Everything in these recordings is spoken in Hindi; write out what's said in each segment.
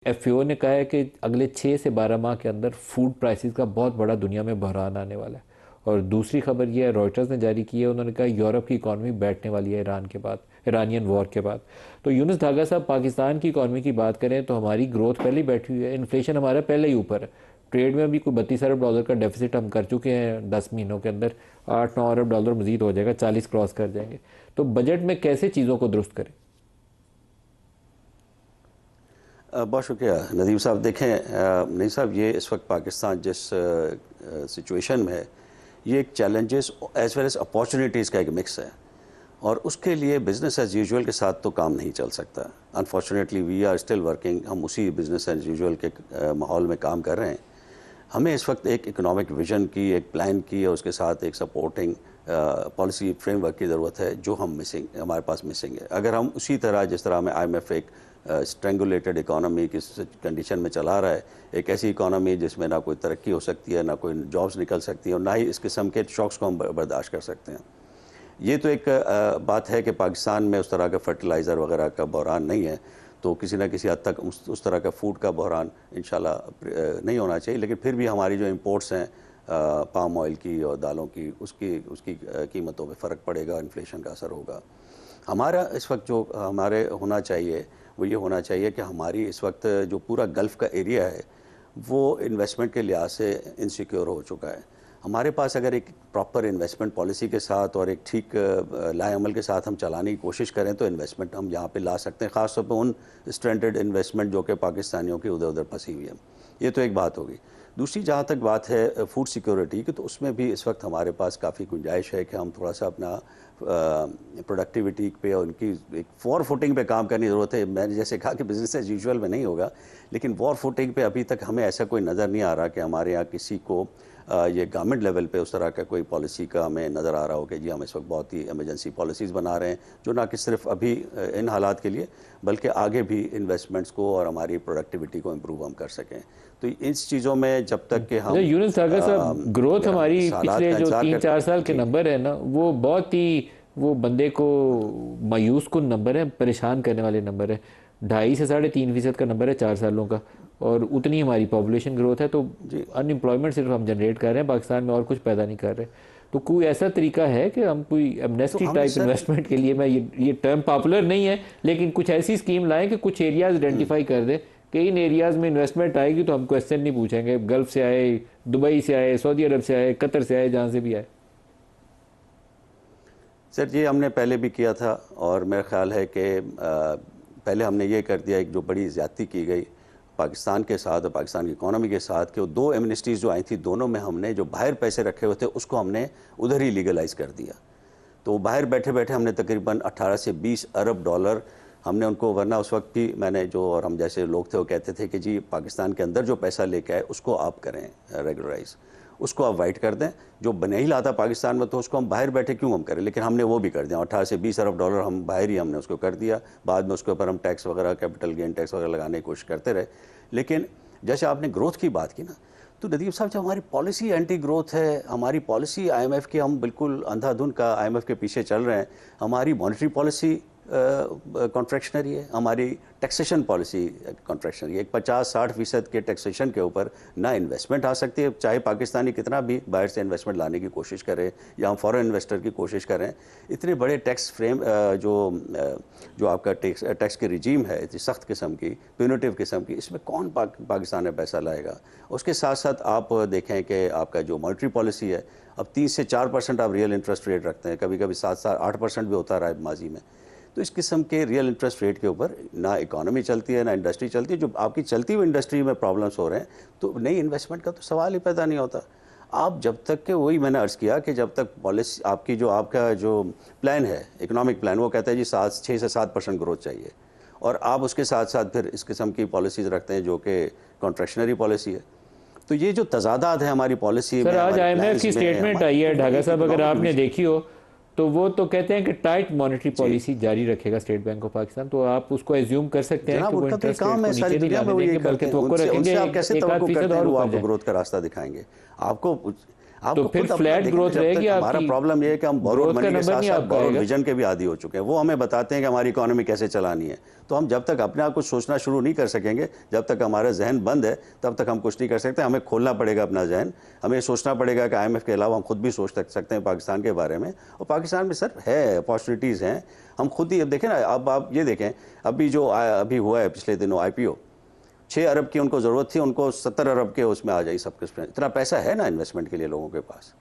एफएओ ने कहा है कि अगले 6 से 12 माह के अंदर फूड प्राइसेस का बहुत बड़ा दुनिया में बहरान आने वाला है। और दूसरी खबर यह है, रॉयटर्स ने जारी की है, उन्होंने कहा यूरोप की इकॉनमी बैठने वाली है ईरान के बाद, ईरानियन वॉर के बाद। तो यूनुस धागा साहब, पाकिस्तान की इकॉनमी की बात करें तो हमारी ग्रोथ पहले ही बैठी हुई है, इन्फ्लेशन हमारा पहले ही ऊपर है। ट्रेड में भी कोई 32 अरब डॉलर का डेफिसिट हम कर चुके हैं 10 महीनों के अंदर। 8-9 अरब डॉलर मजीद हो जाएगा, 40 क्रॉस कर जाएंगे। तो बजट में कैसे चीज़ों को दुरुस्त करें? बहुत शुक्रिया नदीम साहब। देखें नदीम साहब, ये इस वक्त पाकिस्तान जिस सिचुएशन में है, ये एक challenges as well as opportunities का एक मिक्स है, और उसके लिए बिज़नेस एज़ यूजुअल के साथ तो काम नहीं चल सकता। Unfortunately we are still working, हम उसी बिज़नेस एज़ यूजुअल के माहौल में काम कर रहे हैं। हमें इस वक्त एक इकोनॉमिक विजन की, एक प्लान की, और उसके साथ एक सपोर्टिंग पॉलिसी फ्रेमवर्क की ज़रूरत है, जो हमारे पास मिसिंग है। अगर हम उसी तरह, जिस तरह हमें IMF एक स्ट्रेंगुलेटेड इकोनॉमी की कंडीशन में चला रहा है, एक ऐसी इकोनॉमी जिसमें ना कोई तरक्की हो सकती है, ना कोई जॉब्स निकल सकती है, और ना ही इस किस्म के शॉक्स को हम बर्दाश्त कर सकते हैं। ये तो एक बात है कि पाकिस्तान में उस तरह का फर्टिलाइज़र वगैरह का बहरान नहीं है, तो किसी न किसी हद तक उस तरह का फूड का बहरान इंशाल्लाह नहीं होना चाहिए। लेकिन फिर भी हमारी जो इंपोर्ट्स हैं पाम ऑयल की और दालों की, उसकी कीमतों पे फ़र्क पड़ेगा, इन्फ्लेशन का असर होगा। हमारा इस वक्त जो हमारे होना चाहिए वो ये होना चाहिए कि हमारी इस वक्त जो पूरा गल्फ़ का एरिया है वो इन्वेस्टमेंट के लिहाज से इनसिक्योर हो चुका है। हमारे पास अगर एक प्रॉपर इन्वेस्टमेंट पॉलिसी के साथ और एक ठीक लाएअमल के साथ हम चलाने की कोशिश करें तो इन्वेस्टमेंट हम यहाँ पे ला सकते हैं, ख़ास तौर पे उन स्ट्रैंडेड इन्वेस्टमेंट जो कि पाकिस्तानियों की उधर उधर फंसी हुई है। ये तो एक बात होगी। दूसरी जहाँ तक बात है फूड सिक्योरिटी की, तो उसमें भी इस वक्त हमारे पास काफ़ी गुंजाइश है कि हम थोड़ा सा अपना प्रोडक्टिविटी पे और उनकी एक वॉर फुटिंग पे काम करने की ज़रूरत है। मैंने जैसे कहा कि बिज़नेस एज यूजुअल में नहीं होगा, लेकिन वॉर फुटिंग पे अभी तक हमें ऐसा कोई नज़र नहीं आ रहा कि हमारे यहाँ किसी को ये गवर्नमेंट लेवल पे उस तरह का कोई पॉलिसी का हमें नज़र आ रहा हो कि जी हम इस वक्त बहुत ही एमरजेंसी पॉलिसीज़ बना रहे हैं, जो ना कि सिर्फ अभी इन हालात के लिए, बल्कि आगे भी इन्वेस्टमेंट्स को और हमारी प्रोडक्टिविटी को इम्प्रूव हम कर सकें। तो इन चीज़ों में जब तक कि हम यूनुस सागर साहब, ग्रोथ हमारी पिछले जो 3-4 साल के नंबर है ना, वो बहुत ही, वो बंदे को मायूस कुन नंबर है, परेशान करने वाले नंबर है। 2.5 से 3.5% का नंबर है 4 सालों का, और उतनी हमारी पॉपुलेशन ग्रोथ है। तो अनएम्प्लॉयमेंट सिर्फ हम जनरेट कर रहे हैं पाकिस्तान में, और कुछ पैदा नहीं कर रहे। तो कोई ऐसा तरीका है कि हम कोई एमनेस्टी टाइप इन्वेस्टमेंट के लिए, मैं ये टर्म पॉपुलर नहीं है, लेकिन कुछ ऐसी स्कीम लाएं कि कुछ एरियाज आइडेंटिफाई कर दें कि इन एरियाज़ में इन्वेस्टमेंट आएगी तो हम क्वेश्चन नहीं पूछेंगे, गल्फ से आए, दुबई से आए, सऊदी अरब से आए, कतर से आए, जहाँ से भी आए। सर ये हमने पहले भी किया था, और मेरा ख्याल है कि पहले हमने ये कर दिया, एक जो बड़ी ज़्यादती की गई पाकिस्तान के साथ और पाकिस्तान की इकॉनमी के साथ, कि वो 2 एमनेस्टीज़ जो आई थी, दोनों में हमने जो बाहर पैसे रखे हुए थे उसको हमने उधर ही लीगलाइज़ कर दिया। तो बाहर बैठे बैठे हमने तकरीबन 18 से 20 अरब डॉलर हमने उनको, वरना उस वक्त भी मैंने जो, और हम जैसे लोग थे वो कहते थे कि जी पाकिस्तान के अंदर जो पैसा लेके आए उसको आप करें रेगुलराइज, उसको आप वाइट कर दें। जो बने ही लाता पाकिस्तान में तो उसको हम बाहर बैठे क्यों हम करें, लेकिन हमने वो भी कर दिया। 18 से 20 अरब डॉलर हम बाहर ही हमने उसको कर दिया। बाद में उसके ऊपर हम टैक्स वगैरह, कैपिटल गेन टैक्स वगैरह लगाने की कोशिश करते रहे। लेकिन जैसे आपने ग्रोथ की बात की ना, तो नदीम साहब, जब हमारी पॉलिसी एंटी ग्रोथ है, हमारी पॉलिसी IMF की, हम बिल्कुल अंधाधुन का IMF के पीछे चल रहे हैं, हमारी मॉनेटरी पॉलिसी कॉन्ट्रैक्शनरी है, हमारी टैक्सेशन पॉलिसी कॉन्ट्रैक्शनरी है। एक 50-60% के टैक्सेशन के ऊपर ना इन्वेस्टमेंट आ सकती है, चाहे पाकिस्तानी कितना भी बाहर से इन्वेस्टमेंट लाने की कोशिश करें या हम फॉरेन इन्वेस्टर की कोशिश करें। इतने बड़े टैक्स फ्रेम जो आपका टैक्स की रिजीम है, इतनी सख्त किस्म की, प्यूनिटिव किस्म की, इसमें कौन पाकिस्तान में पैसा लाएगा। उसके साथ साथ आप देखें कि आपका जो मॉनेटरी पॉलिसी है, अब 3 से 4% आप रियल इंटरेस्ट रेट रखते हैं, कभी कभी 7-8% भी होता रहा है माजी में। तो इस किस्म के रियल इंटरेस्ट रेट के ऊपर ना इकोनॉमी चलती है, ना इंडस्ट्री चलती है। जो आपकी चलती हुई इंडस्ट्री में प्रॉब्लम्स हो रहे हैं, तो नई इन्वेस्टमेंट का तो सवाल ही पैदा नहीं होता। आप जब तक के, वही मैंने अर्ज़ किया कि जब तक पॉलिसी आपका जो प्लान है, इकोनॉमिक प्लान, वो कहता है जी 6 से 7% ग्रोथ चाहिए, और आप उसके साथ साथ फिर इस किस्म की पॉलिसीज़ रखते हैं जो कि कॉन्ट्रैक्शनरी पॉलिसी है। तो ये जो तजादात है हमारी पॉलिसी में, सर आज IMF की स्टेटमेंट आई है ढाका साहब, अगर आपने देखी हो तो वो तो कहते हैं कि टाइट मॉनेटरी पॉलिसी जारी रखेगा स्टेट बैंक ऑफ पाकिस्तान। तो आप उसको एज्यूम कर सकते हैं कि वो इंटरेस्ट रेट को नीचे नहीं लाने देंगे, बल्कि तो रखेंगे, आप कैसे 1-8% और ऊपर जाए। ग्रोथ का रास्ता दिखाएंगे। आपको तो फिर फ्लैट ग्रोथ रहेगी हमारा आपकी। प्रॉब्लम ये है कि हम बोरोड ग्रोथ का मनी के नंबर साथ नहीं साथ आपका बोरोड आएगा। विजन के भी आदी हो चुके हैं। वो हमें बताते हैं कि हमारी इकोनॉमी कैसे चलानी है। तो हम जब तक अपने आप कुछ सोचना शुरू नहीं कर सकेंगे, जब तक हमारा जहन बंद है, तब तक हम कुछ नहीं कर सकते। हमें खोलना पड़ेगा अपना जहन, हमें सोचना पड़ेगा कि IMF के अलावा हम खुद भी सोच सकते हैं पाकिस्तान के बारे में। और पाकिस्तान में सर है, अपॉर्चुनिटीज़ हैं। हम खुद ही अब देखें ना, अब आप ये देखें, अभी जो अभी हुआ है पिछले दिनों IPO, 6 अरब की उनको ज़रूरत थी, उनको 70 अरब के उसमें आ जाए सब्सक्रिप्शन। इतना पैसा है ना इन्वेस्टमेंट के लिए लोगों के पास,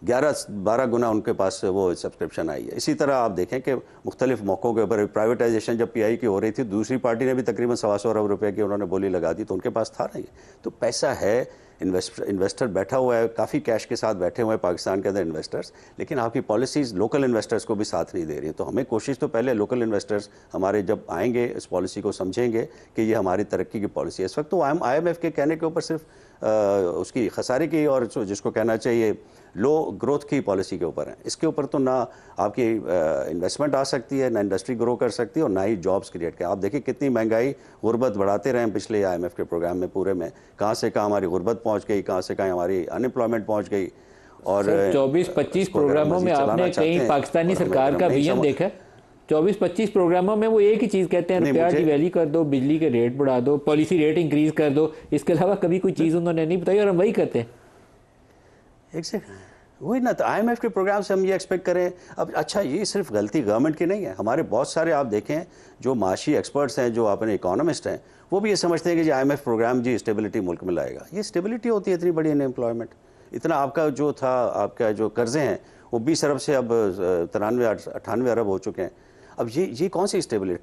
11-12 गुना उनके पास वो सब्सक्रिप्शन आई है। इसी तरह आप देखें कि मुख्तलिफ मौक़ों के ऊपर प्राइवेटाइजेशन जब PI की हो रही थी, दूसरी पार्टी ने भी तकरीबन 125 अरब रुपए की उन्होंने बोली लगा दी, तो उनके पास था नहीं। तो पैसा है, इन्वेस्टर बैठा हुआ है, काफ़ी कैश के साथ बैठे हुए हैं पाकिस्तान के अंदर इन्वेस्टर्स, लेकिन आपकी पॉलिसीज़ लोकल इन्वेस्टर्स को भी साथ नहीं दे रही है। तो हमें कोशिश तो पहले लोकल इन्वेस्टर्स हमारे जब आएंगे, इस पॉलिसी को समझेंगे कि ये हमारी तरक्की की पॉलिसी है। इस वक्त तो IMF के कहने के ऊपर सिर्फ उसकी खसारे की और जिसको कहना चाहिए लो ग्रोथ की पॉलिसी के ऊपर है। इसके ऊपर तो ना आपकी इन्वेस्टमेंट आ सकती है, ना इंडस्ट्री ग्रो कर सकती है, और ना ही जॉब्स क्रिएट कर। आप देखिए कितनी महंगाई, गुर्बत बढ़ाते रहे पिछले IMF के प्रोग्राम में पूरे में, कहाँ से कहाँ हमारी गुर्बत पहुँच गई, कहाँ से कहाँ हमारी अनएम्प्लॉयमेंट पहुँच गई। और 24-25 प्रोग्रामों में आपने कहीं पाकिस्तानी सरकार का विजन देखा? 24-25 प्रोग्रामों में वो एक ही चीज़ कहते हैं, रुपया डिवैल्यू कर दो, बिजली के रेट बढ़ा दो, पॉलिसी रेट इंक्रीज कर दो। इसके अलावा कभी कोई चीज़ उन्होंने नहीं बताई, और हम वही करते हैं। वही ना, तो IMF के प्रोग्राम से हम ये एक्सपेक्ट करें। अब अच्छा, ये सिर्फ गलती गवर्नमेंट की नहीं है, हमारे बहुत सारे आप देखें जो माशी एक्सपर्ट्स हैं, जो अपने इकोनॉमिस्ट हैं, वो भी ये समझते हैं कि IMF प्रोग्राम जी स्टेबिलिटी मुल्क में लाएगा। ये स्टेबिलिटी होती है इतनी बड़ी अनएम्प्लॉयमेंट, इतना आपका जो था, आपका जो कर्जे हैं वो 20 अरब से अब 93-98 अरब हो चुके हैं। अब ये कौन सी स्टेबिलिटी,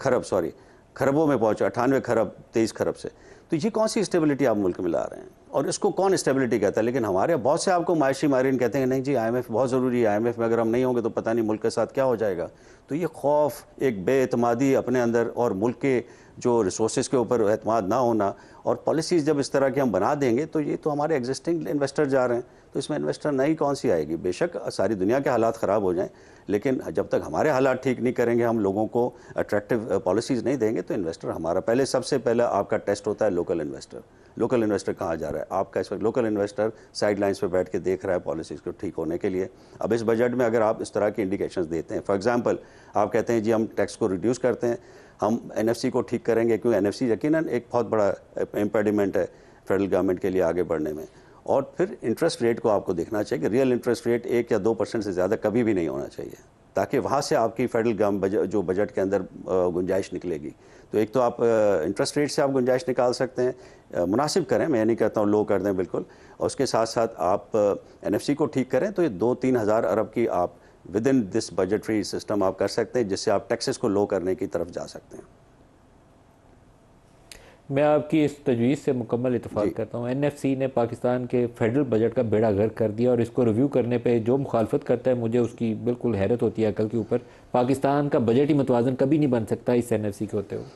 खरबों में पहुँचा, 98 खरब 23 खरब से। तो ये कौन सी स्टेबिलिटी आप मुल्क में ला रहे हैं, और इसको कौन स्टेबिलिटी कहता है? लेकिन हमारे बहुत से आपको माशी माहिरीन कहते हैं नहीं जी IMF बहुत ज़रूरी है, IMF में अगर हम नहीं होंगे तो पता नहीं मुल्क के साथ क्या हो जाएगा। तो ये खौफ, एक बेएतमादी अपने अंदर, और मुल्क के जो रिसोर्सेज के ऊपर एतमाद ना होना, और पॉलिसीज़ जब इस तरह की हम बना देंगे तो ये तो हमारे एग्जिस्टिंग इन्वेस्टर जा रहे हैं, तो इसमें इन्वेस्टर नई कौन सी आएगी? बेशक सारी दुनिया के हालात ख़राब हो जाएं, लेकिन जब तक हमारे हालात ठीक नहीं करेंगे, हम लोगों को अट्रैक्टिव पॉलिसीज़ नहीं देंगे, तो इन्वेस्टर हमारा सबसे पहले आपका टेस्ट होता है लोकल इन्वेस्टर। लोकल इन्वेस्टर कहाँ जा रहा है आपका? इस वक्त लोकल इन्वेस्टर साइड लाइन्स पर बैठ के देख रहा है पॉलिसीज़ को ठीक होने के लिए। अब इस बजट में अगर आप इस तरह की इंडिकेशंस देते हैं, फॉर एग्जांपल आप कहते हैं जी हम टैक्स को रिड्यूस करते हैं, हम NFC को ठीक करेंगे, क्योंकि NFC यकीनन एक बहुत बड़ा इम्पेडिमेंट है फेडरल गवर्नमेंट के लिए आगे बढ़ने में। और फिर इंटरेस्ट रेट को आपको देखना चाहिए कि रियल इंटरेस्ट रेट 1 या 2% से ज़्यादा कभी भी नहीं होना चाहिए, ताकि वहाँ से आपकी फेडरल गवर्नमेंट जो बजट के अंदर गुंजाइश निकलेगी। तो एक तो आप इंटरेस्ट रेट से आप गुंजाइश निकाल सकते हैं, मुनासिब करें, मैं नहीं कहता हूँ लो कर दें बिल्कुल, और उसके साथ साथ आप NFC को ठीक करें, तो ये 2-3 हज़ार अरब की आप with in this budgetary system आप कर सकते हैं, जिससे आप टैक्सेस को लो करने की तरफ जा सकते हैं। मैं आपकी इस तजवीज़ से मुकम्मल इत्तेफाक करता हूँ। NFC ने पाकिस्तान के फेडरल बजट का बेड़ा गर्क कर दिया, और इसको रिव्यू करने पे जो मुखालफत करता है, मुझे उसकी बिल्कुल हैरत होती है अकल के ऊपर। पाकिस्तान का बजट ही मुतवाज़न कभी नहीं बन सकता इस NFC के होते हुए।